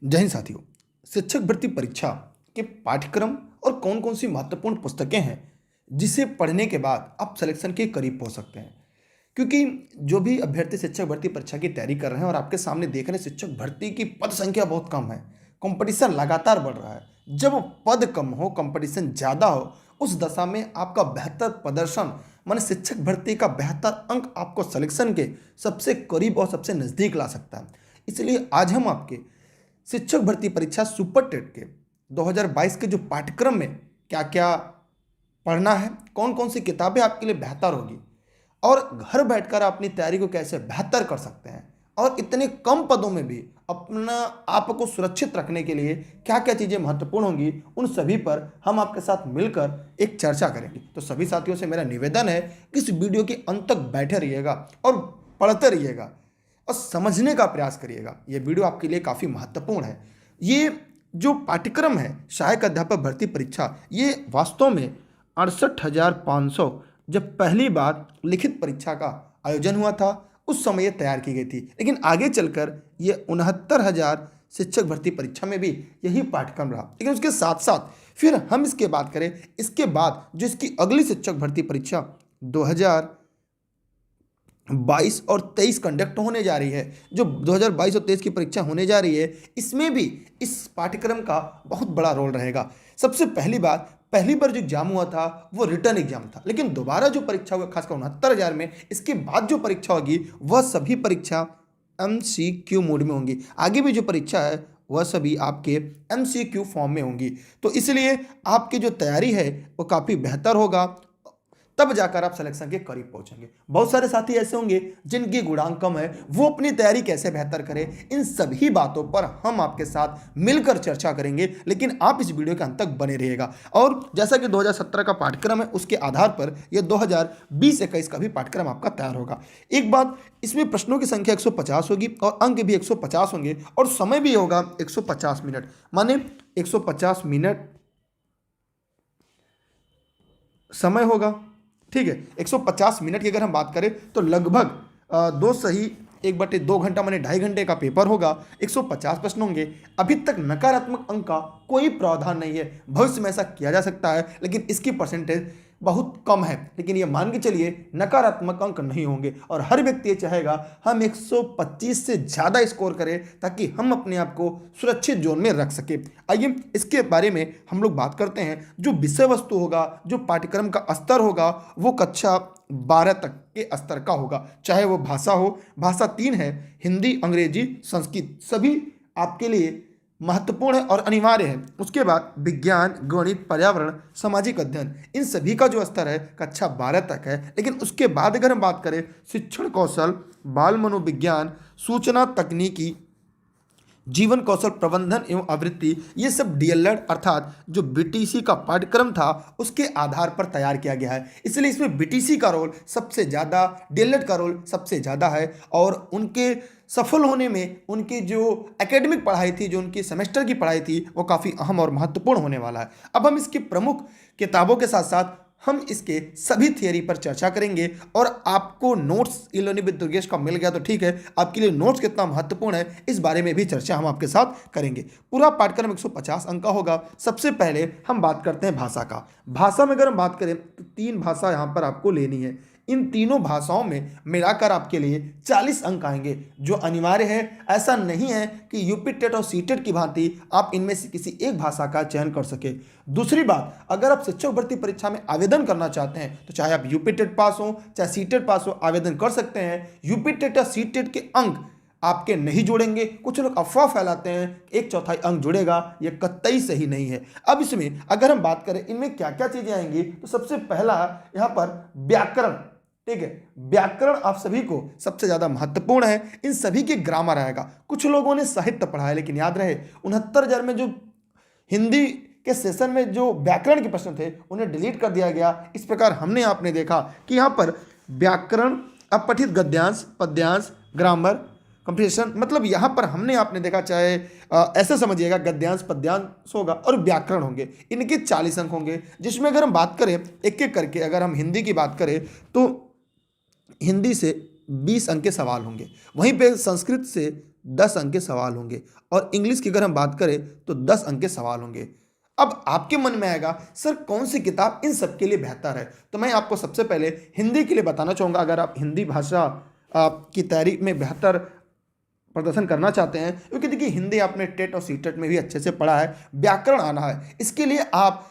जय हिंद साथियों। शिक्षक भर्ती परीक्षा के पाठ्यक्रम और कौन कौन सी महत्वपूर्ण पुस्तकें हैं जिसे पढ़ने के बाद आप सिलेक्शन के करीब पहुंच सकते हैं। क्योंकि जो भी अभ्यर्थी शिक्षक भर्ती परीक्षा की तैयारी कर रहे हैं और आपके सामने देख रहे हैं शिक्षक भर्ती की पद संख्या बहुत कम है, कंपटीशन लगातार बढ़ रहा है। जब पद कम हो, कंपटीशन ज़्यादा हो, उस दशा में आपका बेहतर प्रदर्शन माने शिक्षक भर्ती का बेहतर अंक आपको सिलेक्शन के सबसे करीब और सबसे नज़दीक ला सकता है। इसलिए आज हम आपके शिक्षक भर्ती परीक्षा सुपर टेट के 2022 के जो पाठ्यक्रम में क्या क्या पढ़ना है, कौन कौन सी किताबें आपके लिए बेहतर होगी और घर बैठकर आप अपनी तैयारी को कैसे बेहतर कर सकते हैं और इतने कम पदों में भी अपना आप को सुरक्षित रखने के लिए क्या क्या चीज़ें महत्वपूर्ण होंगी, उन सभी पर हम आपके साथ मिलकर एक चर्चा करेंगे। तो सभी साथियों से मेरा निवेदन है कि इस वीडियो के अंत तक बैठे रहिएगा और पढ़ते रहिएगा और समझने का प्रयास करिएगा। ये वीडियो आपके लिए काफ़ी महत्वपूर्ण है। ये जो पाठ्यक्रम है सहायक अध्यापक भर्ती परीक्षा, ये वास्तव में 68,500 जब पहली बार लिखित परीक्षा का आयोजन हुआ था उस समय ये तैयार की गई थी, लेकिन आगे चलकर ये 69,000 शिक्षक भर्ती परीक्षा में भी यही पाठ्यक्रम रहा। लेकिन उसके साथ साथ फिर हम इसके बात करें, इसके बाद जो इसकी अगली शिक्षक भर्ती परीक्षा 2022 और 23 कंडक्ट होने जा रही है, जो 2022 और 23 की परीक्षा होने जा रही है, इसमें भी इस पाठ्यक्रम का बहुत बड़ा रोल रहेगा। सबसे पहली बार जो एग्जाम हुआ था वो रिटर्न एग्जाम था, लेकिन दोबारा जो परीक्षा हुआ खासकर 69,000 में, इसके बाद जो परीक्षा होगी वह सभी परीक्षा MCQ मोड में होंगी। आगे भी जो परीक्षा है वह सभी आपके MCQ फॉर्म में होंगी। तो इसलिए आपकी जो तैयारी है वो काफ़ी बेहतर होगा, तब जाकर आप सिलेक्शन के करीब पहुंचेंगे। बहुत सारे साथी ऐसे होंगे जिनकी गुणांक कम है, वो अपनी तैयारी कैसे बेहतर करें, इन सभी बातों पर हम आपके साथ मिलकर चर्चा करेंगे। लेकिन आप इस वीडियो के अंत तक बने रहिएगा। और जैसा कि 2017 का पाठ्यक्रम है, उसके आधार पर यह 2020-21 का भी पाठ्यक्रम आपका तैयार होगा। एक बात, इसमें प्रश्नों की संख्या 150 होगी और अंक भी 150 होंगे और समय भी होगा 150 मिनट, माने 150 मिनट समय होगा। ठीक है, 150 मिनट की अगर हम बात करें तो लगभग 2 घंटा माने 2.5 घंटे का पेपर होगा। 150 प्रश्न होंगे। अभी तक नकारात्मक अंक का कोई प्रावधान नहीं है, भविष्य में ऐसा किया जा सकता है, लेकिन इसकी परसेंटेज बहुत कम है। लेकिन ये मान के चलिए नकारात्मक अंक नहीं होंगे और हर व्यक्ति ये चाहेगा हम 125 से ज़्यादा स्कोर करें ताकि हम अपने आप को सुरक्षित जोन में रख सके। आइए इसके बारे में हम लोग बात करते हैं। जो विषय वस्तु होगा, जो पाठ्यक्रम का स्तर होगा, वो कक्षा 12 तक के स्तर का होगा। चाहे वो भाषा हो, भाषा 3 है, हिंदी, अंग्रेजी, संस्कृत, सभी आपके लिए महत्वपूर्ण है और अनिवार्य है। उसके बाद विज्ञान, गणित, पर्यावरण, सामाजिक अध्ययन, इन सभी का जो स्तर है कक्षा 12 तक है। लेकिन उसके बाद अगर हम बात करें शिक्षण कौशल, बाल मनोविज्ञान, सूचना तकनीकी, जीवन कौशल प्रबंधन एवं आवृत्ति, ये सब DLED अर्थात जो BTC का पाठ्यक्रम था उसके आधार पर तैयार किया गया है। इसलिए इसमें BTC का रोल सबसे ज़्यादा, DLED का रोल सबसे ज़्यादा है और उनके सफल होने में उनकी जो एकेडमिक पढ़ाई थी, जो उनकी सेमेस्टर की पढ़ाई थी, वो काफ़ी अहम और महत्वपूर्ण होने वाला है। अब हम इसकी प्रमुख किताबों के साथ साथ हम इसके सभी थियरी पर चर्चा करेंगे और आपको नोट्स ई-लर्निंग विद दुर्गेश का मिल गया तो ठीक है, आपके लिए नोट्स कितना महत्वपूर्ण है इस बारे में भी चर्चा हम आपके साथ करेंगे। पूरा पाठ्यक्रम 150 अंक का होगा। सबसे पहले हम बात करते हैं भाषा का। भाषा में अगर हम बात करें तो 3 भाषा यहाँ पर आपको लेनी है। इन तीनों भाषाओं में मिलाकर आपके लिए 40 अंक आएंगे, जो अनिवार्य है। ऐसा नहीं है कि यूपी टेट और सीटेट की भांति आप इनमें से किसी एक भाषा का चयन कर सके। दूसरी बात, अगर आप शिक्षक भर्ती परीक्षा में आवेदन करना चाहते हैं तो चाहे आप यूपी टेट पास हो चाहे सीटेट पास हो, आवेदन कर सकते हैं। यूपी टेट या सीटेट के अंक आपके नहीं जोड़ेंगे। कुछ लोग अफवाह फैलाते हैं 1/4 अंक जुड़ेगा, यह कतई सही नहीं है। अब इसमें अगर हम बात करें इनमें क्या क्या चीजें आएंगी, तो सबसे पहला यहाँ पर व्याकरण। ठीक है, व्याकरण आप सभी को सबसे ज्यादा महत्वपूर्ण है। इन सभी के ग्रामर आएगा। कुछ लोगों ने साहित्य पढ़ा है, लेकिन याद रहे 69,000 में जो हिंदी के सेशन में जो व्याकरण के प्रश्न थे उन्हें डिलीट कर दिया गया। इस प्रकार हमने आपने देखा कि यहाँ पर व्याकरण, अपठित गद्यांश, पद्यांश, ग्रामर, कंप्रीहेंशन, मतलब यहाँ पर हमने आपने देखा, चाहे ऐसे समझिएगा गद्यांश, पद्यांश होगा और व्याकरण होंगे। इनके 40 अंक होंगे, जिसमें अगर हम बात करें एक एक करके, अगर हम हिंदी की बात करें तो हिंदी से 20 अंक के सवाल होंगे। वहीं पे संस्कृत से 10 अंक के सवाल होंगे, और इंग्लिश की अगर हम बात करें तो 10 अंक के सवाल होंगे। अब आपके मन में आएगा सर कौन सी किताब इन सब के लिए बेहतर है, तो मैं आपको सबसे पहले हिंदी के लिए बताना चाहूँगा। अगर आप हिंदी भाषा की तैयारी में बेहतर प्रदर्शन करना चाहते हैं, क्योंकि देखिए हिंदी आपने टेट और सीटेट में भी अच्छे से पढ़ा है, व्याकरण आना है, इसके लिए आप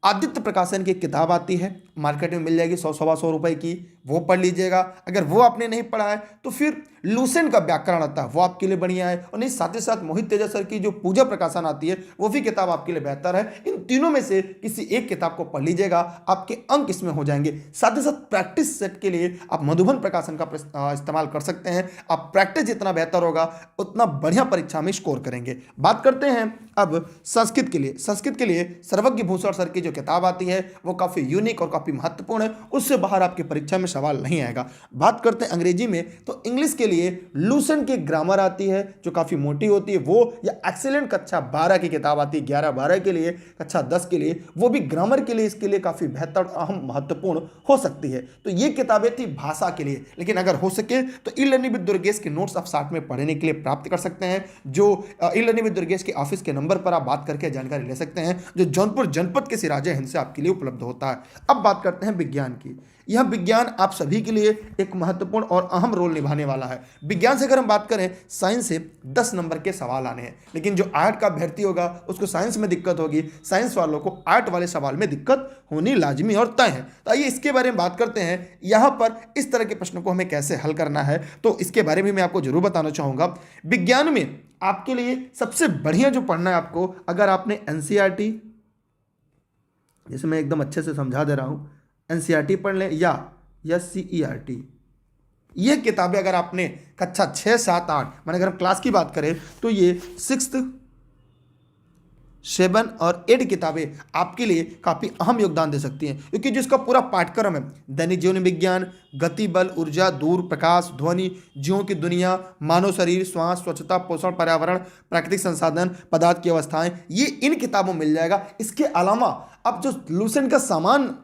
आदित्य प्रकाशन की एक किताब आती है, मार्केट में मिल जाएगी 100-125 रुपए की, वो पढ़ लीजिएगा। अगर वो आपने नहीं पढ़ा है तो फिर लूसेंट का व्याकरण आता है, वो आपके लिए बढ़िया है। और नहीं, साथ ही साथ मोहित तेजा सर की जो पूजा प्रकाशन आती है वो भी किताब आपके लिए बेहतर है। इन तीनों में से किसी एक किताब को पढ़ लीजिएगा, आपके अंक इसमें हो जाएंगे। साथ ही साथ प्रैक्टिस सेट के लिए आप मधुबन प्रकाशन का इस्तेमाल कर सकते हैं। आप प्रैक्टिस जितना बेहतर होगा उतना बढ़िया परीक्षा में स्कोर करेंगे। बात करते हैं अब संस्कृत के लिए। संस्कृत के लिए सर्वज्ञ भूषण सर की जो किताब आती है वो काफ़ी यूनिक और काफ़ी महत्वपूर्ण है, उससे बाहर आपकी परीक्षा में सवाल नहीं आएगा। बात करते हैं अंग्रेजी में, तो इंग्लिश के लिए लूसेंट की ग्रामर आती है जो काफ़ी मोटी होती है वो, या एक्सीलेंट कक्षा 12 की किताब आती है 11-12 के लिए, कक्षा 10 के लिए, वो भी ग्रामर के लिए इसके लिए काफ़ी बेहतर अहम महत्वपूर्ण हो सकती है। तो ये किताबें थी भाषा के लिए, लेकिन अगर हो सके तो ई लर्निंग विद दुर्गेश के नोट्स आप साथ में पढ़ने के लिए प्राप्त कर सकते हैं, जो ई लर्निंग विद दुर्गेश के ऑफिस के नंबर पर आप बात करके जानकारी ले सकते हैं, जो जौनपुर जनपद के सिराजा हिंद से आपके लिए उपलब्ध होता है। अब बात करते हैं विज्ञान की। यह विज्ञान आप सभी के लिए एक महत्वपूर्ण और अहम रोल निभाने वाला है। विज्ञान से अगर हम बात करें, साइंस से 10 नंबर के सवाल आने हैं, लेकिन जो आर्ट का अभ्यर्थी होगा उसको साइंस में दिक्कत होगी, साइंस वालों को आर्ट वाले सवाल में दिक्कत होनी लाजमी और तय है। तो आइए इसके बारे में बात करते हैं। यहाँ पर इस तरह के प्रश्नों को हमें कैसे हल करना है, तो इसके बारे में मैं आपको जरूर बताना चाहूँगा। विज्ञान में आपके लिए सबसे बढ़िया जो पढ़ना है आपको, अगर आपने एनसीईआरटी, जैसे मैं एकदम अच्छे से समझा दे रहा हूँ, एनसीईआरटी पढ़ लें या सीईआरटी, ये किताबें अगर आपने कक्षा 6, 7, 8, माने अगर हम क्लास की बात करें तो ये 6th, 7 और 8 किताबें आपके लिए काफ़ी अहम योगदान दे सकती हैं, क्योंकि जिसका पूरा पाठ्यक्रम है दैनिक जीवन विज्ञान, गति, बल, ऊर्जा, दूर, प्रकाश, ध्वनि, जीवों की दुनिया, मानव शरीर, श्वास, स्वच्छता, पोषण, पर्यावरण, प्राकृतिक संसाधन, पदार्थ की अवस्थाएं, ये इन किताबों में मिल जाएगा। इसके अलावा अब जो लूसेंट का सामान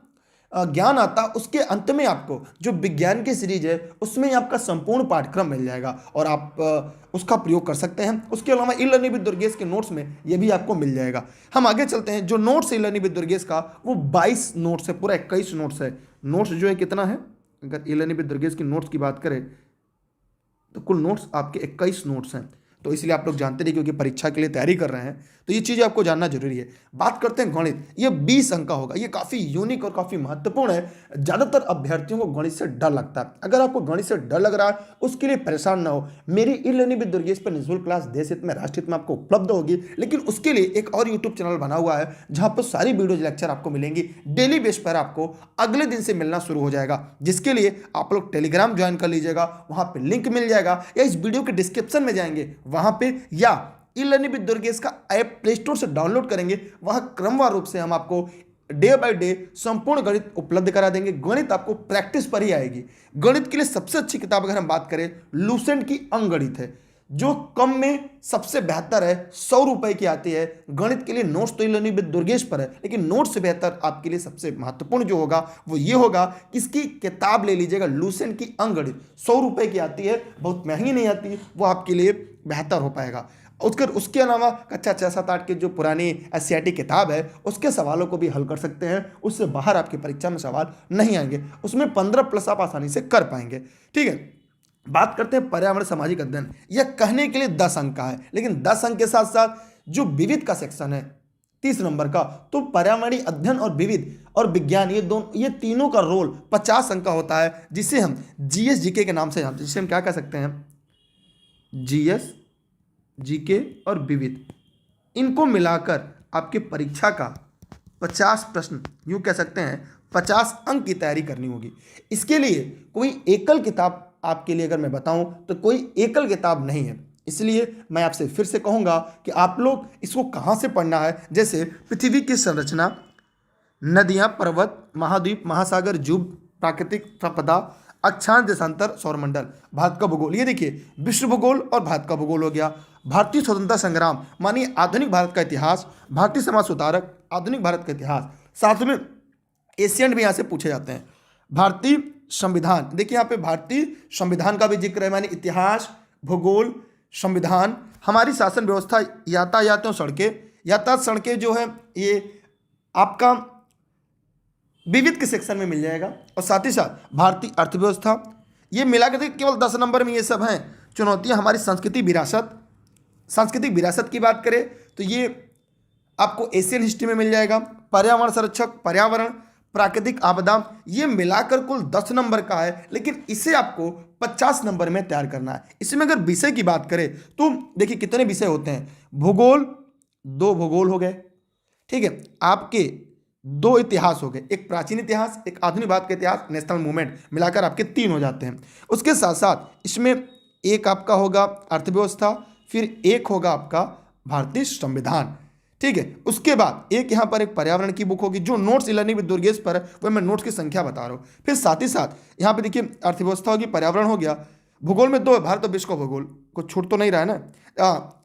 ज्ञान आता, उसके अंत में आपको जो विज्ञान की सीरीज है उसमें आपका संपूर्ण पाठ्यक्रम मिल जाएगा और आप उसका प्रयोग कर सकते हैं। उसके अलावा ई लर्निंग विद दुर्गेश के नोट्स में ये भी आपको मिल जाएगा। हम आगे चलते हैं। जो notes e learning with Durgesh का वो 22 नोट्स है, पूरा 21 नोट्स है। नोट्स जो है कितना है, अगर ई लर्निंग विद दुर्गेश की नोट्स की बात करें तो कुल नोट्स आपके 21 नोट्स हैं। तो इसलिए आप लोग जानते नहीं, क्योंकि परीक्षा के लिए तैयारी कर रहे हैं तो ये चीज़ें आपको जानना जरूरी है। बात करते हैं गणित, ये 20 अंक का होगा। ये काफ़ी यूनिक और काफ़ी महत्वपूर्ण है। ज़्यादातर अभ्यर्थियों को गणित से डर लगता है। अगर आपको गणित से डर लग रहा है उसके लिए परेशान ना हो, मेरी ई लर्निंग विद दुर्गेश पर निःशुल्क क्लास देश हित में, राष्ट्र हित में आपको उपलब्ध होगी। लेकिन उसके लिए एक और यूट्यूब चैनल बना हुआ है जहाँ पर सारी वीडियोज लेक्चर आपको मिलेंगी। डेली बेस पर आपको अगले दिन से मिलना शुरू हो जाएगा, जिसके लिए आप लोग टेलीग्राम ज्वाइन कर लीजिएगा। वहाँ पर लिंक मिल जाएगा, या इस वीडियो के डिस्क्रिप्शन में जाएंगे वहाँ पे, या ई लर्निंग विद दुर्गेश का ऐप प्ले स्टोर से डाउनलोड करेंगे, वहां क्रमवार रूप से हम आपको डे बाय डे संपूर्ण गणित उपलब्ध करा देंगे। गणित आपको प्रैक्टिस पर ही आएगी। गणित के लिए सबसे अच्छी किताब अगर हम बात करें, लूसेंट की अंकगणित है, जो कम में सबसे बेहतर है, 100 रुपए की आती है। गणित के लिए नोट्स तो ई लर्निंग विद दुर्गेश पर है, लेकिन नोट्स से बेहतर आपके लिए सबसे महत्वपूर्ण जो होगा वो ये होगा कि इसकी किताब ले लीजिएगा, लूसेंट की अंकगणित 100 रुपए की आती है, बहुत महंगी नहीं आती है, वो आपके लिए बेहतर हो पाएगा। उसके अलावा कक्षा 6, 7, 8 की जो पुरानी एससीईआरटी किताब है उसके सवालों को भी हल कर सकते हैं। उससे बाहर आपकी परीक्षा में सवाल नहीं आएंगे, उसमें 15+ आप आसानी से कर पाएंगे। ठीक है, बात करते हैं पर्यावरण सामाजिक अध्ययन। यह कहने के लिए 10 अंक का है, लेकिन 10 अंक के साथ साथ जो विविध का सेक्शन है 30 नंबर का, तो पर्यावरणीय अध्ययन और विविध और विज्ञान, ये तीनों का रोल 50 अंक का होता है, जिसे हम जीएस जीके के नाम से जानते हैं। जिसे हम क्या कह सकते हैं, जीएस जीके और विविध, इनको मिलाकर आपके परीक्षा का 50 प्रश्न, यूँ कह सकते हैं 50 अंक की तैयारी करनी होगी। इसके लिए कोई एकल किताब आपके लिए अगर मैं बताऊं तो कोई एकल किताब नहीं है। इसलिए मैं आपसे फिर से कहूँगा कि आप लोग इसको कहाँ से पढ़ना है। जैसे पृथ्वी की संरचना, नदियाँ, पर्वत, महाद्वीप, महासागर, जुब, प्राकृतिक संपदा, अक्षांश, देशांतर, सौरमंडल, भारत का भूगोल। ये देखिए विश्व भूगोल और भारत का भूगोल हो गया। भारतीय स्वतंत्रता संग्राम मानिए आधुनिक भारत का इतिहास, भारतीय समाज सुधारक, आधुनिक भारत का इतिहास, साथ में एशियन भी यहाँ से पूछे जाते हैं। भारतीय संविधान, देखिए यहाँ पे भारतीय संविधान का भी जिक्र है, माने इतिहास, भूगोल, संविधान, हमारी शासन व्यवस्था, यातायात और सड़कें। यातायात सड़कें जो है ये आपका विविध के सेक्शन में मिल जाएगा। और साथ ही साथ भारतीय अर्थव्यवस्था, ये मिलाकर के केवल 10 नंबर में ये सब हैं। चुनौतियां, हमारी सांस्कृतिक विरासत, सांस्कृतिक विरासत की बात करें तो ये आपको एशियन हिस्ट्री में मिल जाएगा। पर्यावरण संरक्षक, पर्यावरण, प्राकृतिक आपदा, ये मिलाकर कुल 10 नंबर का है, लेकिन इसे आपको 50 नंबर में तैयार करना है। इसमें अगर विषय की बात करें तो देखिए कितने विषय होते हैं। भूगोल, 2 भूगोल हो गए, ठीक है। आपके 2 इतिहास हो गए, एक प्राचीन इतिहास, एक आधुनिक भारत का इतिहास, नेशनल मूवमेंट, मिलाकर आपके 3 हो जाते हैं। उसके साथ साथ इसमें एक आपका होगा अर्थव्यवस्था, फिर एक होगा आपका भारतीय संविधान, ठीक है। उसके बाद एक यहाँ पर एक पर्यावरण की बुक होगी, जो notes e learning with Durgesh पर है, वह मैं नोट्स की संख्या बता रहा हूँ। फिर साथ ही साथ यहाँ पे देखिए अर्थव्यवस्था होगी, पर्यावरण हो गया, भूगोल में 2 है, भारत और विश्व का भूगोल, कुछ छूट तो नहीं रहा है ना।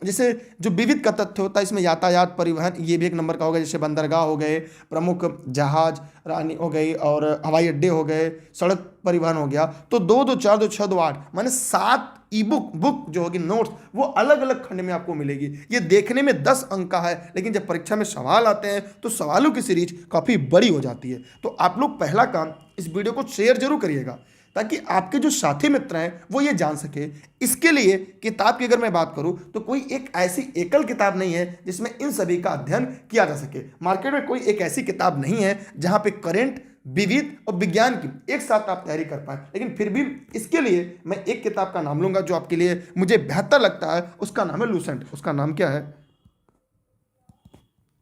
जैसे जो विविध का तथ्य होता है, इसमें यातायात, परिवहन, ये भी एक नंबर का होगा। जैसे बंदरगाह हो गए, प्रमुख जहाज रानी हो गई, और हवाई अड्डे हो गए, सड़क परिवहन हो गया। तो 2 2 4 2 6 2 8 माने 7 ई बुक जो होगी नोट्स, वो अलग अलग खंड में आपको मिलेगी। ये देखने में 10 अंक का है, लेकिन जब परीक्षा में सवाल आते हैं तो सवालों की सीरीज काफ़ी बड़ी हो जाती है। तो आप लोग पहला काम, इस वीडियो को शेयर जरूर करिएगा, ताकि आपके जो साथी मित्र हैं वो ये जान सके। इसके लिए किताब की अगर मैं बात करूं तो कोई एक ऐसी एकल किताब नहीं है जिसमें इन सभी का अध्ययन किया जा सके। मार्केट में कोई एक ऐसी किताब नहीं है जहां पे करंट, विविध और विज्ञान की एक साथ आप तैयारी कर पाए। लेकिन फिर भी इसके लिए मैं एक किताब का नाम लूंगा जो आपके लिए मुझे बेहतर लगता है। उसका नाम है लूसेंट। उसका नाम क्या है?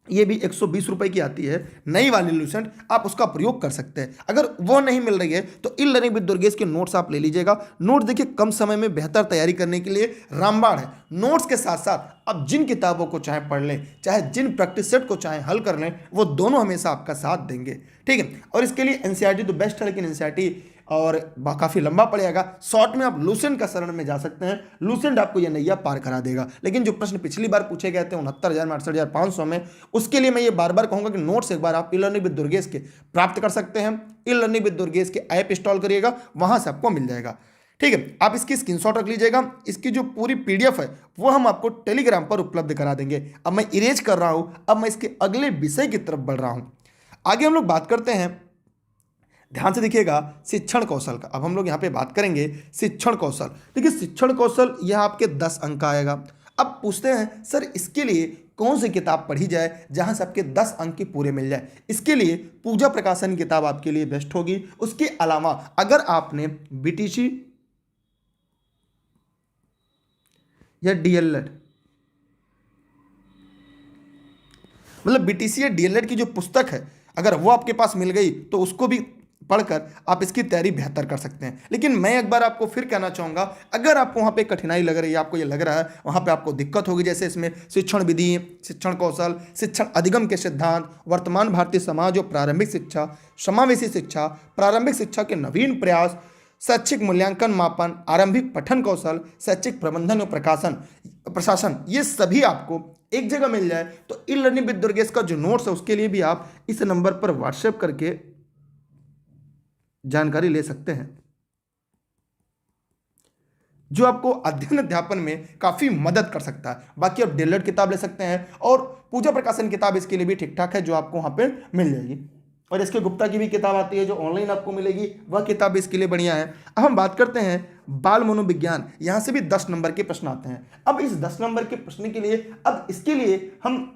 ये भी 120 रुपए की आती है, नई वाली लूसेंट, आप उसका प्रयोग कर सकते हैं। अगर वो नहीं मिल रही है तो ई लर्निंग विद दुर्गेश के नोट्स आप ले लीजिएगा। नोट देखिए कम समय में बेहतर तैयारी करने के लिए रामबाण है। नोट्स के साथ साथ आप जिन किताबों को चाहे पढ़ लें, चाहे जिन प्रैक्टिस सेट को चाहे हल कर लें, वो दोनों हमेशा आपका साथ देंगे, ठीक है। और इसके लिए एनसीईआरटी तो बेस्ट है, लेकिन एनसीईआरटी और काफ़ी लंबा पड़ेगा। शॉर्ट में आप लूसेंट का शरण में जा सकते हैं। लूसेंट आपको यह नैया पार करा देगा। लेकिन जो प्रश्न पिछली बार पूछे गए थे 69,000 में 68,500 में, उसके लिए मैं ये बार बार कहूंगा कि नोट्स एक बार आप ई लर्निंग विद दुर्गेश के प्राप्त कर सकते हैं। ई लर्निंग विद दुर्गेश के ऐप इंस्टॉल करिएगा, वहां से आपको मिल जाएगा, ठीक है। आप इसकी स्क्रीनशॉट रख लीजिएगा। इसकी जो पूरी पीडीएफ है वो हम आपको टेलीग्राम पर उपलब्ध करा देंगे। अब मैं इरेज कर रहा हूं, अब मैं इसके अगले विषय की तरफ बढ़ रहा हूं। आगे हम लोग बात करते हैं, ध्यान से देखिएगा, शिक्षण कौशल का। अब हम लोग यहाँ पे बात करेंगे शिक्षण कौशल। देखिए शिक्षण कौशल यह आपके 10 अंक का आएगा। अब पूछते हैं सर इसके लिए कौन सी किताब पढ़ी जाए जहां से आपके 10 अंक की पूरे मिल जाए। इसके लिए पूजा प्रकाशन की किताब आपके लिए बेस्ट होगी। उसके अलावा अगर आपने बीटीसी या डीएलएड, मतलब बीटीसी या डीएलएड की जो पुस्तक है, अगर वो आपके पास मिल गई तो उसको भी पढ़कर आप इसकी तैयारी बेहतर कर सकते हैं। लेकिन मैं एक बार आपको फिर कहना चाहूँगा, अगर आपको वहाँ पे कठिनाई लग रही है, आपको ये लग रहा है वहाँ पे आपको दिक्कत होगी, जैसे इसमें शिक्षण विधि, शिक्षण कौशल, शिक्षण अधिगम के सिद्धांत, वर्तमान भारतीय समाज और प्रारंभिक शिक्षा, समावेशी शिक्षा, प्रारंभिक शिक्षा के नवीन प्रयास, शैक्षिक मूल्यांकन मापन, आरंभिक पठन कौशल, शैक्षिक प्रबंधन और प्रशासन, ये सभी आपको एक जगह मिल जाए तो ई लर्निंग विद दुर्गेश का जो नोट्स है उसके लिए भी आप इस नंबर पर व्हाट्सएप करके जानकारी ले सकते हैं, जो आपको अध्ययन अध्यापन में काफी मदद कर सकता है। बाकी आप डीएलएड किताब ले सकते हैं और पूजा प्रकाशन किताब इसके लिए भी ठीक ठाक है, जो आपको वहां पे मिल जाएगी। और इसके गुप्ता की भी किताब आती है जो ऑनलाइन आपको मिलेगी, वह किताब इसके लिए बढ़िया है। अब हम बात करते हैं बाल मनोविज्ञान। यहां से भी 10 नंबर के प्रश्न आते हैं। अब इस 10 नंबर के प्रश्न के लिए, अब इसके लिए हम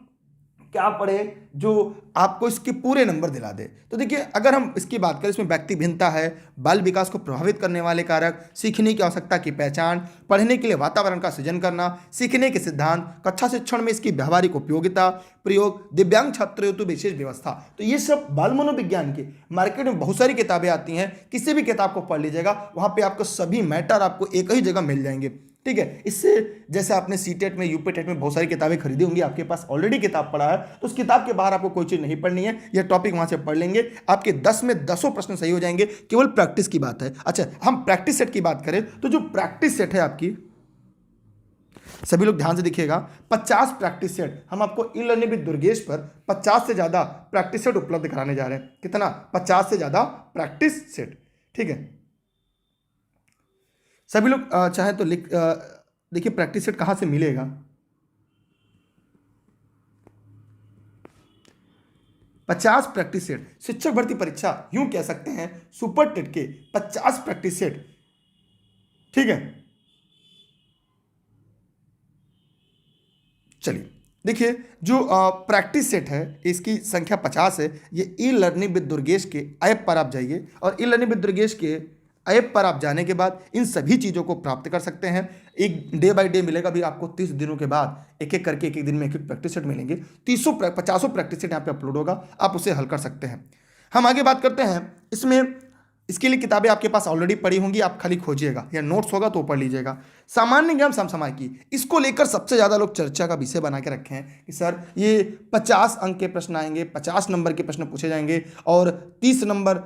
क्या पढ़े जो आपको इसके पूरे नंबर दिला दे। तो देखिए अगर हम इसकी बात करें, इसमें व्यक्ति भिन्नता है, बाल विकास को प्रभावित करने वाले कारक, सीखने की आवश्यकता की पहचान, पढ़ने के लिए वातावरण का सृजन करना, सीखने के सिद्धांत, कक्षा शिक्षण में इसकी व्यावहारिक उपयोगिता, प्रयोग, दिव्यांग छात्र हेतु विशेष व्यवस्था। तो ये सब बाल मनोविज्ञान की मार्केट में बहुत सारी किताबें आती हैं, किसी भी किताब को पढ़ लीजिएगा, वहाँ पे आपको सभी मैटर आपको एक ही जगह मिल जाएंगे, ठीक है। इससे जैसे आपने सीटेट में, यूपी टेट में बहुत सारी किताबें खरीदी होंगी, आपके पास ऑलरेडी किताब पढ़ा है, तो उस किताब के बाहर आपको कोई चीज़ नहीं पढ़नी है, यह टॉपिक वहां से पढ़ लेंगे, आपके 10 में 10 प्रश्न सही हो जाएंगे। केवल प्रैक्टिस की बात है। अच्छा, हम प्रैक्टिस सेट की बात करें तो जो प्रैक्टिस सेट है आपकी, सभी लोग ध्यान से देखिएगा, 50 प्रैक्टिस सेट हम आपको ई लर्निंग विद दुर्गेश पर 50 से ज़्यादा प्रैक्टिस सेट उपलब्ध कराने जा रहे हैं। कितना? 50 से ज़्यादा प्रैक्टिस सेट, ठीक है। सभी लोग चाहे तो देखिए प्रैक्टिस सेट कहाँ से मिलेगा। 50 प्रैक्टिस सेट, शिक्षक भर्ती परीक्षा यूं कह सकते हैं सुपर टेट के 50 प्रैक्टिस सेट, ठीक है। चलिए देखिए जो प्रैक्टिस सेट है इसकी संख्या 50 है। ये ई लर्निंग विद दुर्गेश के ऐप पर आप जाइए और ई लर्निंग विद दुर्गेश के ऐप पर आप जाने के बाद इन सभी चीज़ों को प्राप्त कर सकते हैं। एक डे बाय डे मिलेगा भी आपको, 30 दिनों के बाद एक एक करके एक एक दिन में एक एक प्रैक्टिस सेट मिलेंगे। 50 प्रैक्टिस सेट यहाँ पे अपलोड होगा, आप उसे हल कर सकते हैं। हम आगे बात करते हैं इसमें। इसके लिए किताबें आपके पास ऑलरेडी पड़ी होंगी, आप खाली खोजिएगा या नोट्स होगा तो पढ़ लीजिएगा। सामान्य ज्ञान समसामयिकी, इसको लेकर सबसे ज़्यादा लोग चर्चा का विषय बना के रखे हैं कि सर ये 50 अंक के प्रश्न आएंगे, 50 नंबर के प्रश्न पूछे जाएंगे और 30 नंबर,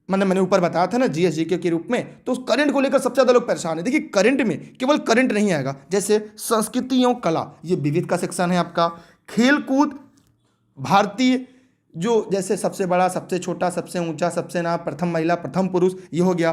मैंने ऊपर बताया था ना जीएस जीके के रूप में, तो करंट को लेकर सबसे ज़्यादा लोग परेशान है। देखिए करंट में केवल करंट नहीं आएगा, जैसे संस्कृति एवं कला, ये विविध का सेक्शन है आपका। खेलकूद, भारतीय जो जैसे सबसे बड़ा, सबसे छोटा, सबसे ऊंचा, सबसे नाम, प्रथम महिला, प्रथम पुरुष, ये हो गया।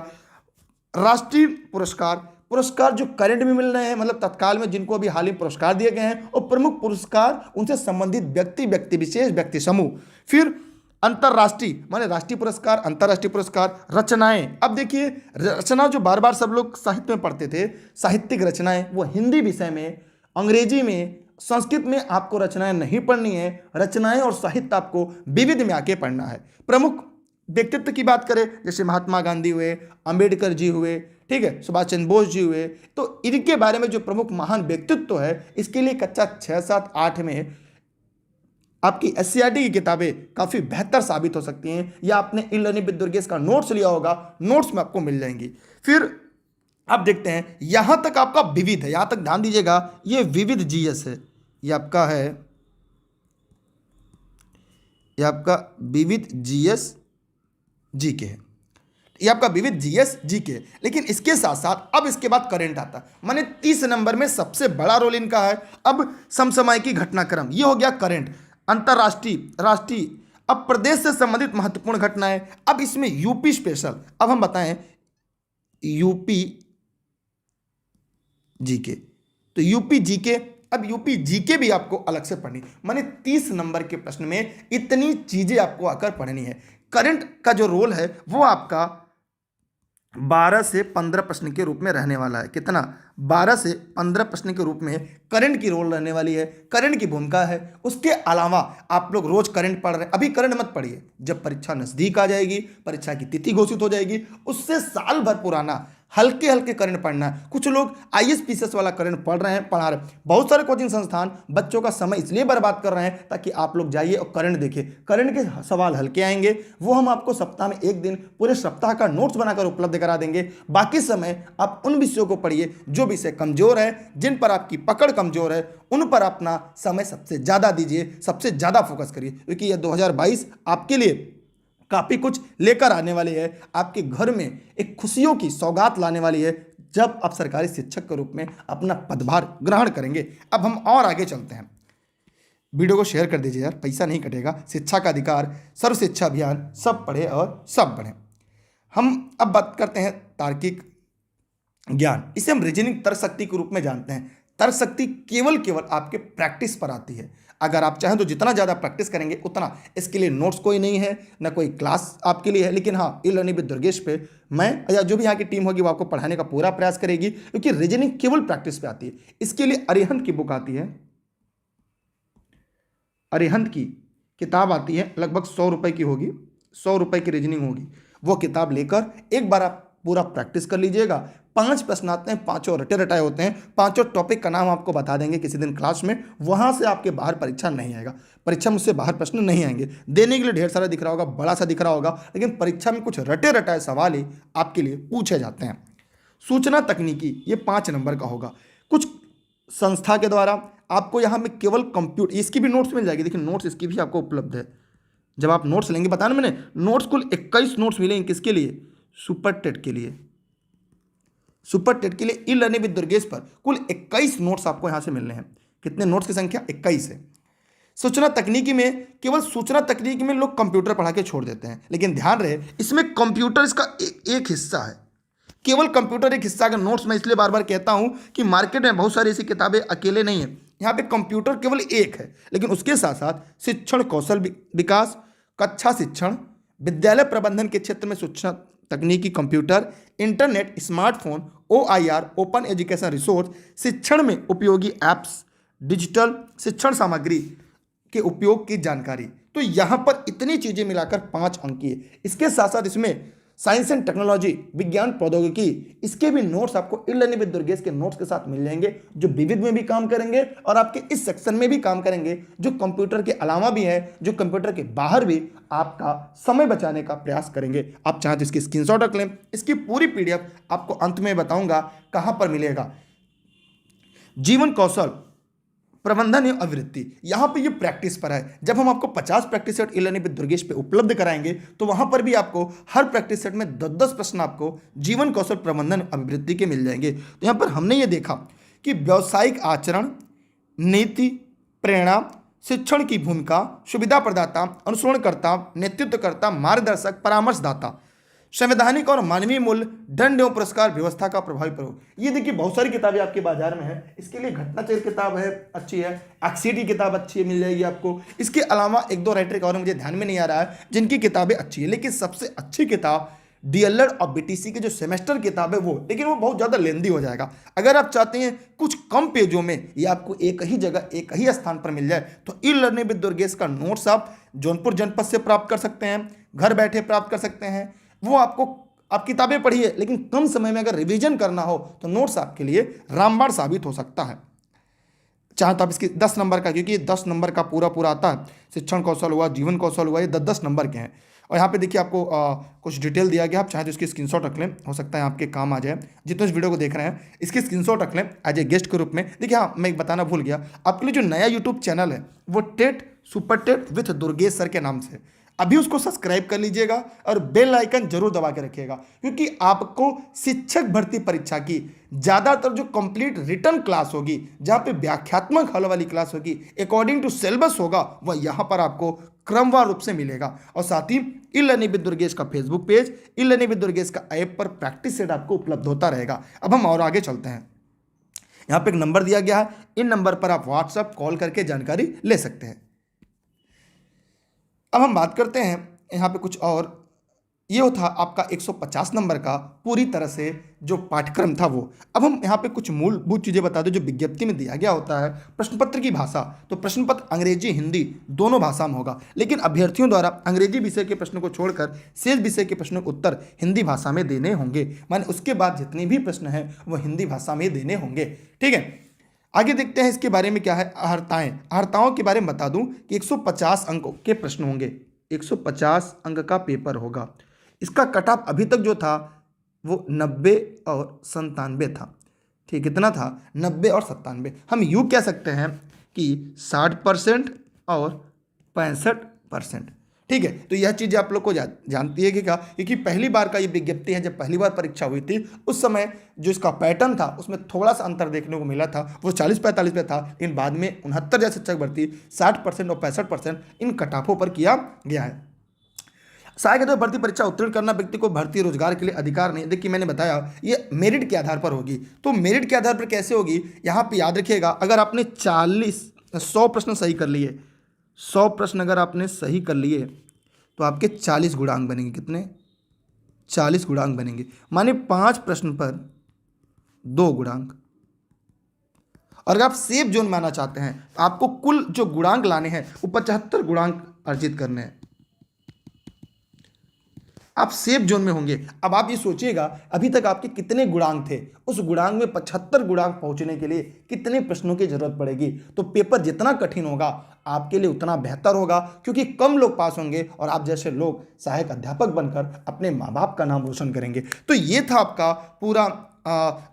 राष्ट्रीय पुरस्कार, पुरस्कार जो करंट में मिल रहे हैं, मतलब तत्काल में जिनको अभी हाल ही पुरस्कार दिए गए हैं, और प्रमुख पुरस्कार उनसे संबंधित व्यक्ति, व्यक्ति विशेष, व्यक्ति समूह। फिर अंतरराष्ट्रीय माने राष्ट्रीय पुरस्कार, अंतरराष्ट्रीय पुरस्कार। रचनाएं, अब देखिए रचना जो बार बार सब लोग साहित्य में पढ़ते थे, साहित्यिक रचनाएं, वो हिंदी विषय में, अंग्रेजी में, संस्कृत में आपको रचनाएं नहीं पढ़नी है। रचनाएं और साहित्य आपको विविध में आके पढ़ना है। प्रमुख व्यक्तित्व की बात करें, जैसे महात्मा गांधी हुए, अंबेडकर जी हुए, ठीक है, सुभाष चंद्र बोस जी हुए, तो इनके बारे में जो प्रमुख महान व्यक्तित्व है, इसके लिए कक्षा 6, 7, 8 में आपकी एससीईआरटी की किताबें काफ़ी बेहतर साबित हो सकती हैं, या आपने ई लर्निंग विद दुर्गेश का नोट्स लिया होगा, नोट्स में आपको मिल जाएंगी। फिर आप देखते हैं यहां तक आपका विविध है, यहां तक ध्यान दीजिएगा, ये विविध जीएस है, ये आपका है, ये आपका विविध जीएस जीके है, ये आपका विविध जीएस जीके। लेकिन इसके साथ साथ अब इसके बाद करंट आता है, माने 30 नंबर में सबसे बड़ा रोल इनका है। अब समसामयिकी घटनाक्रम, ये हो गया करंट। अंतरराष्ट्रीय, राष्ट्रीय, अब प्रदेश से संबंधित महत्वपूर्ण घटनाएं, अब इसमें यूपी स्पेशल, अब हम बताएं यूपी जीके, तो यूपी जीके, अब यूपी जीके भी आपको अलग से पढ़नी, माने 30 नंबर के प्रश्न में इतनी चीजें आपको आकर पढ़नी है। करंट का जो रोल है वो आपका 12 से 15 प्रश्न के रूप में रहने वाला है। कितना? 12 से 15 प्रश्न के रूप में करंट की रोल रहने वाली है, करंट की भूमिका है। उसके अलावा आप लोग रोज करंट पढ़ रहे हैं, अभी करंट मत पढ़िए, जब परीक्षा नजदीक आ जाएगी, परीक्षा की तिथि घोषित हो जाएगी, उससे साल भर पुराना हल्के हल्के करंट पढ़ना है। कुछ लोग आईएएस पीसीएस वाला करंट पढ़ रहे हैं, पढ़ा रहे हैं। बहुत सारे कोचिंग संस्थान बच्चों का समय इसलिए बर्बाद कर रहे हैं ताकि आप लोग जाइए और करंट देखिए। करंट के सवाल हल्के आएंगे, वो हम आपको सप्ताह में एक दिन पूरे सप्ताह का नोट्स बनाकर उपलब्ध करा देंगे। बाकी समय आप उन विषयों को पढ़िए जो विषय कमजोर है, जिन पर आपकी पकड़ कमजोर है, उन पर अपना समय सबसे ज़्यादा दीजिए, सबसे ज़्यादा फोकस करिए, क्योंकि यह 2022 आपके लिए काफ़ी कुछ लेकर आने वाली है। आपके घर में एक खुशियों की सौगात लाने वाली है जब आप सरकारी शिक्षक के रूप में अपना पदभार ग्रहण करेंगे। अब हम और आगे चलते हैं। वीडियो को शेयर कर दीजिए यार, पैसा नहीं कटेगा। शिक्षा का अधिकार, सर्व शिक्षा अभियान, सब पढ़े और सब बढ़े। हम अब बात करते हैं तार्किक ज्ञान। इसे हम रीजनिंग तर्क शक्ति के रूप में जानते हैं। तर्क शक्ति केवल आपके प्रैक्टिस पर आती है। अगर आप चाहें तो जितना ज़्यादा प्रैक्टिस करेंगे उतना, इसके लिए नोट्स कोई नहीं है, ना कोई क्लास आपके लिए है, लेकिन हाँ ई लर्निंग विद दुर्गेश पे मैं या जो भी यहाँ की टीम होगी वो आपको पढ़ाने का पूरा प्रयास करेगी, क्योंकि रीजनिंग केवल प्रैक्टिस पे आती है। इसके लिए अरिहंत की बुक आती है, अरिहंत की किताब आती है, लगभग 100 रुपये की होगी, 100 रुपये की रीजनिंग होगी। वो किताब लेकर एक बार आप पूरा प्रैक्टिस कर लीजिएगा। 5 प्रश्न आते हैं, 5 रटे रटाए होते हैं, 5 टॉपिक का नाम आपको बता देंगे किसी दिन क्लास में। वहां से आपके बाहर परीक्षा नहीं आएगा, परीक्षा मुझसे बाहर प्रश्न नहीं आएंगे। देने के लिए ढेर सारा दिख रहा होगा, बड़ा सा दिख रहा होगा, लेकिन परीक्षा में कुछ रटे रटाए सवाल ही आपके लिए पूछे जाते हैं। सूचना तकनीकी, ये 5 नंबर का होगा। कुछ संस्था के द्वारा आपको यहाँ में केवल कंप्यूटर, इसकी भी नोट्स मिल जाएगी। देखिए नोट्स इसकी भी आपको उपलब्ध है। जब आप नोट्स लेंगे, बताना मैंने नोट्स कुल 21 नोट्स मिलेंगे। किसके लिए? सुपर टेट के लिए। सुपर टेट के लिए ई लर्निंग विद दुर्गेश पर कुल 21 नोट्स आपको यहां से मिलने हैं। कितने नोट्स की संख्या? 21 है। सूचना तकनीकी में केवल सूचना तकनीकी में लोग कंप्यूटर पढ़ा के छोड़ देते हैं, लेकिन ध्यान रहे इसमें कंप्यूटर इसका एक हिस्सा है। केवल कंप्यूटर एक हिस्सा का नोट्स मैं इसलिए बार बार कहता हूं कि मार्केट में बहुत सारी ऐसी किताबें अकेले नहीं है, यहाँ पे कंप्यूटर केवल एक है, लेकिन उसके साथ साथ शिक्षण कौशल विकास, कक्षा शिक्षण, विद्यालय प्रबंधन के क्षेत्र में सूचना तकनीकी, computer, internet, smartphone, OIR open education resource, शिक्षण में उपयोगी ऐप्स, डिजिटल शिक्षण सामग्री के उपयोग की जानकारी। तो यहाँ पर इतनी चीज़ें मिलाकर 5 अंक की है। इसके साथ साथ इसमें साइंस एंड टेक्नोलॉजी, विज्ञान प्रौद्योगिकी, इसके भी नोट्स आपको ई लर्निंग विद दुर्गेश के नोट्स के साथ मिल जाएंगे, जो विविध में भी काम करेंगे और आपके इस सेक्शन में भी काम करेंगे, जो कंप्यूटर के अलावा भी है, जो कंप्यूटर के बाहर भी आपका समय बचाने का प्रयास करेंगे। आप चाहें तो इसकी स्क्रीनशॉट रख लें। इसकी पूरी PDF आपको अंत में बताऊंगा कहां पर मिलेगा। जीवन कौशल प्रबंधन एवं अभिवृद्धि, यहाँ पे ये प्रैक्टिस पर है। जब हम आपको 50 practice set e learning with Durgesh पे उपलब्ध कराएंगे तो वहाँ पर भी आपको हर प्रैक्टिस सेट में 10-10 प्रश्न आपको जीवन कौशल प्रबंधन अभिवृद्धि के मिल जाएंगे। तो यहाँ पर हमने ये देखा कि व्यावसायिक आचरण, नीति, प्रेरणा, शिक्षण की भूमिका, सुविधा प्रदाता, अनुसरणकर्ता, नेतृत्वकर्ता, मार्गदर्शक, परामर्शदाता, संवैधानिक और मानवीय मूल्य, दंड एवं पुरस्कार व्यवस्था का प्रभावी प्रयोग। ये देखिए बहुत सारी किताबें आपके बाजार में है। इसके लिए घटनाचर्य किताब है, अच्छी है। एक्सीड की किताब अच्छी है, मिल जाएगी आपको। इसके अलावा 1-2 राइटर और मुझे ध्यान में नहीं आ रहा है जिनकी किताबें अच्छी है, लेकिन सबसे अच्छी किताब DLED और BTC की जो सेमेस्टर किताब है वो, लेकिन वो बहुत ज़्यादा लेंदी हो जाएगा। अगर आप चाहते हैं कुछ कम पेजों में ये आपको एक ही जगह एक ही स्थान पर मिल जाए तो ई लर्निंग विद दुर्गेश का नोट्स आप जौनपुर जनपद से प्राप्त कर सकते हैं, घर बैठे प्राप्त कर सकते हैं। वो आपको, आप किताबें पढ़िए, लेकिन कम समय में अगर रिवीजन करना हो तो नोट्स आपके लिए रामबाण साबित हो सकता है। चाहे तो आप इसकी 10 नंबर का, क्योंकि ये 10 नंबर का पूरा आता है। शिक्षण कौशल हुआ, जीवन कौशल हुआ, ये 10-10 नंबर के हैं। और यहाँ पे देखिए आपको कुछ डिटेल दिया गया। आप चाहे तो इसकी स्क्रीनशॉट रख लें, हो सकता है आपके काम आ जाए। जितने इस वीडियो को देख रहे हैं इसकी स्क्रीनशॉट रख लें एज ए गेस्ट के रूप में। देखिए हाँ, मैं एक बताना भूल गया, आपके लिए जो नया यूट्यूब चैनल है वो TET super TET with Durgesh sir के नाम से, अभी उसको सब्सक्राइब कर लीजिएगा और बेल आइकन जरूर दबा के रखिएगा, क्योंकि आपको शिक्षक भर्ती परीक्षा की ज़्यादातर जो कंप्लीट रिटर्न क्लास होगी, जहाँ पे व्याख्यात्मक हल वाली क्लास होगी, अकॉर्डिंग टू सिलेबस होगा, वह यहाँ पर आपको क्रमवार रूप से मिलेगा। और साथ ही ई लर्निंग विद दुर्गेश का Facebook page, e learning with Durgesh का ऐप पर प्रैक्टिस सेट आपको उपलब्ध होता रहेगा। अब हम और आगे चलते हैं। यहाँ पे एक नंबर दिया गया है, इन नंबर पर आप व्हाट्सएप कॉल करके जानकारी ले सकते हैं। अब हम बात करते हैं यहाँ पे कुछ और। ये था आपका 150 नंबर का पूरी तरह से जो पाठ्यक्रम था वो। अब हम यहाँ पे कुछ मूलभूत चीज़ें बता दें जो विज्ञप्ति में दिया गया होता है। प्रश्न पत्र की भाषा, तो प्रश्न पत्र अंग्रेजी हिंदी दोनों भाषा में होगा, लेकिन अभ्यर्थियों द्वारा अंग्रेजी विषय के प्रश्नों को छोड़कर शेष विषय के प्रश्नों के उत्तर हिंदी भाषा में देने होंगे। माने उसके बाद जितने भी प्रश्न हैं वो हिंदी भाषा में देने होंगे। ठीक है, आगे देखते हैं इसके बारे में क्या है। अहर्ताएं, अहर्ताओं के बारे में बता दूं कि 150 अंकों के प्रश्न होंगे, 150 अंक का पेपर होगा। इसका कट ऑफ अभी तक जो था वो 90 और 97 था। ठीक, कितना था? 90 और 97। हम यूँ कह सकते हैं कि 60% और 65%। ठीक है, तो यह चीज़ आप लोग को जानती है कि क्या, क्योंकि पहली बार का ये विज्ञप्ति है। जब पहली बार परीक्षा हुई थी उस समय जो इसका पैटर्न था उसमें थोड़ा सा अंतर देखने को मिला था, वो 40-45 पे था, लेकिन बाद में 69 जैसे शिक्षक भर्ती 60% और 65% इन कटाफों पर किया गया है। सहायक तो भर्ती परीक्षा उत्तीर्ण करना व्यक्ति को भर्ती रोजगार के लिए अधिकार नहीं। देखिए मैंने बताया ये मेरिट के आधार पर होगी। तो मेरिट के आधार पर कैसे होगी, यहाँ पे याद रखिएगा, अगर आपने 100 प्रश्न सही कर लिए, 100 प्रश्न अगर आपने सही कर लिए तो आपके 40 गुणांक बनेंगे। कितने? 40 गुणांक बनेंगे, माने 5 प्रश्न पर 2 गुणांक। और अगर आप सेफ जोन में आना चाहते हैं तो आपको कुल जो गुणांक लाने हैं वो 75 गुणांक अर्जित करने हैं। आप सेफ जोन में होंगे। अब आप ये सोचिएगा अभी तक आपके कितने गुणांक थे, उस गुणांक में 75 गुणांक पहुंचने के लिए कितने प्रश्नों की जरूरत पड़ेगी। तो पेपर जितना कठिन होगा आपके लिए उतना बेहतर होगा, क्योंकि कम लोग पास होंगे और आप जैसे लोग सहायक अध्यापक बनकर अपने माँ बाप का नाम रोशन करेंगे। तो ये था आपका पूरा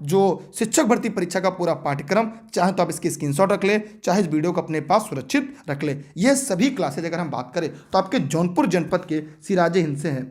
जो शिक्षक भर्ती परीक्षा का पूरा पाठ्यक्रम। चाहे तो आप इसकी स्क्रीनशॉट रख ले, चाहे इस वीडियो को अपने पास सुरक्षित रख ले। यह सभी क्लासेज अगर हम बात करें तो आपके जौनपुर जनपद के सिराजे हिंद से हैं,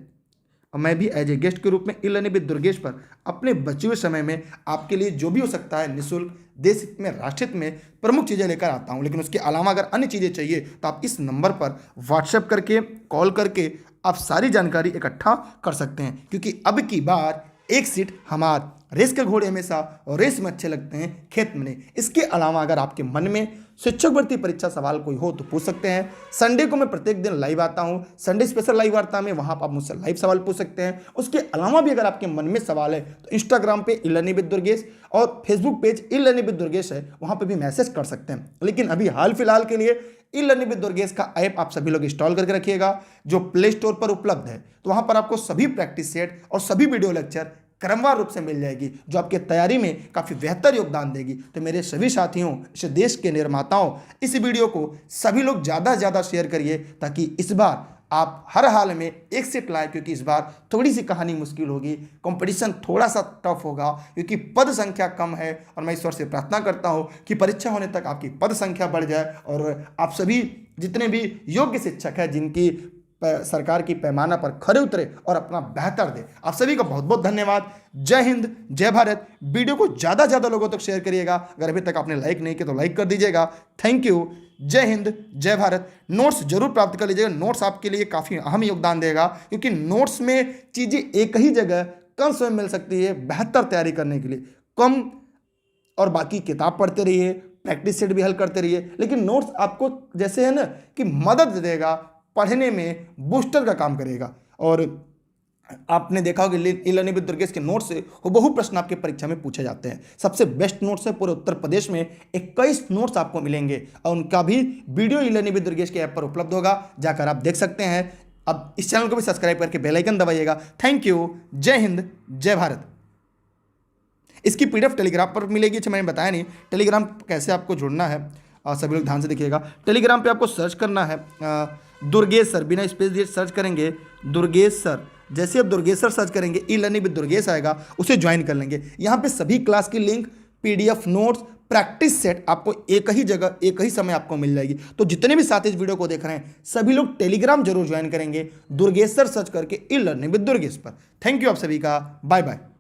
और मैं भी एज ए गेस्ट के रूप में ई लर्निंग विद दुर्गेश पर अपने बचे हुए समय में आपके लिए जो भी हो सकता है निःशुल्क, देश हित में, राष्ट्र हित में प्रमुख चीज़ें लेकर आता हूं। लेकिन उसके अलावा अगर अन्य चीज़ें चाहिए तो आप इस नंबर पर व्हाट्सएप करके, कॉल करके आप सारी जानकारी इकट्ठा कर सकते हैं, क्योंकि अब की बार एक सीट हमार। रेस के घोड़े हमेशा और रेस में अच्छे लगते हैं, खेत में नहीं। इसके अलावा अगर आपके मन में शिक्षक भर्ती परीक्षा सवाल कोई हो तो पूछ सकते हैं। संडे को मैं प्रत्येक दिन लाइव आता हूं, संडे स्पेशल लाइव वार्ता में, वहां पर आप मुझसे लाइव सवाल पूछ सकते हैं। उसके अलावा भी अगर आपके मन में सवाल है तो इंस्टाग्राम पे ई-लर्निंग विद दुर्गेश और Facebook page e learning with Durgesh है, वहां पर भी मैसेज कर सकते हैं। लेकिन अभी हाल फिलहाल के लिए ई-लर्निंग विद दुर्गेश का ऐप आप सभी लोग इंस्टॉल करके रखिएगा, जो प्ले स्टोर पर उपलब्ध है। तो वहां पर आपको सभी प्रैक्टिस सेट और सभी वीडियो लेक्चर क्रमवार रूप से मिल जाएगी, जो आपके तैयारी में काफ़ी बेहतर योगदान देगी। तो मेरे सभी साथियों, इस देश के निर्माताओं, इस वीडियो को सभी लोग ज़्यादा से ज़्यादा शेयर करिए, ताकि इस बार आप हर हाल में एक सीट लाएं, क्योंकि इस बार थोड़ी सी कहानी मुश्किल होगी, कंपटीशन थोड़ा सा टफ होगा, क्योंकि पद संख्या कम है। और मैं ईश्वर से प्रार्थना करता हूं कि परीक्षा होने तक आपकी पद संख्या बढ़ जाए और आप सभी जितने भी योग्य शिक्षक हैं, जिनकी सरकार की पैमाना पर खरे उतरे और अपना बेहतर दे, आप सभी का बहुत बहुत धन्यवाद। जय हिंद, जय भारत। वीडियो को ज़्यादा से ज़्यादा लोगों तक शेयर करिएगा। अगर अभी तक आपने लाइक नहीं किया तो लाइक कर दीजिएगा। Thank you. जय हिंद, जय भारत। नोट्स जरूर प्राप्त कर लीजिएगा, नोट्स आपके लिए काफ़ी अहम योगदान देगा, क्योंकि नोट्स में चीज़ें एक ही जगह कम समय मिल सकती है बेहतर तैयारी करने के लिए। कम और बाकी किताब पढ़ते रहिए, प्रैक्टिस सेट भी हल करते रहिए, लेकिन नोट्स आपको जैसे है ना कि मदद देगा, पढ़ने में बूस्टर का काम करेगा। और आपने देखा होगा ई-लर्निंग विद दुर्गेश के नोट्स से बहु प्रश्न आपके परीक्षा में पूछे जाते हैं। सबसे बेस्ट नोट्स है पूरे उत्तर प्रदेश में, 21 नोट्स आपको मिलेंगे और उनका भी वीडियो ई-लर्निंग विद दुर्गेश के ऐप पर उपलब्ध होगा, जाकर आप देख सकते हैं। अब इस चैनल को भी सब्सक्राइब करके बेल आइकन दबाइएगा। Thank you. जय हिंद, जय भारत। इसकी PDF टेलीग्राम पर मिलेगी। अच्छा, मैंने बताया नहीं टेलीग्राम कैसे आपको जुड़ना है, सभी लोग ध्यान से देखिएगा। टेलीग्राम पे आपको सर्च करना है दुर्गेश सर, बिना स्पेस दिए सर्च करेंगे दुर्गेश सर। जैसे आप दुर्गेश सर सर्च करेंगे ई-लर्निंग विद दुर्गेश आएगा, उसे ज्वाइन कर लेंगे। यहाँ पे सभी क्लास की link, PDF notes, practice set आपको एक ही जगह एक ही समय आपको मिल जाएगी। तो जितने भी साथी इस वीडियो को देख रहे हैं सभी लोग टेलीग्राम जरूर ज्वाइन करेंगे, दुर्गेश सर सर्च करके ई-लर्निंग विद दुर्गेश पर। थैंक यू आप सभी का, बाय बाय।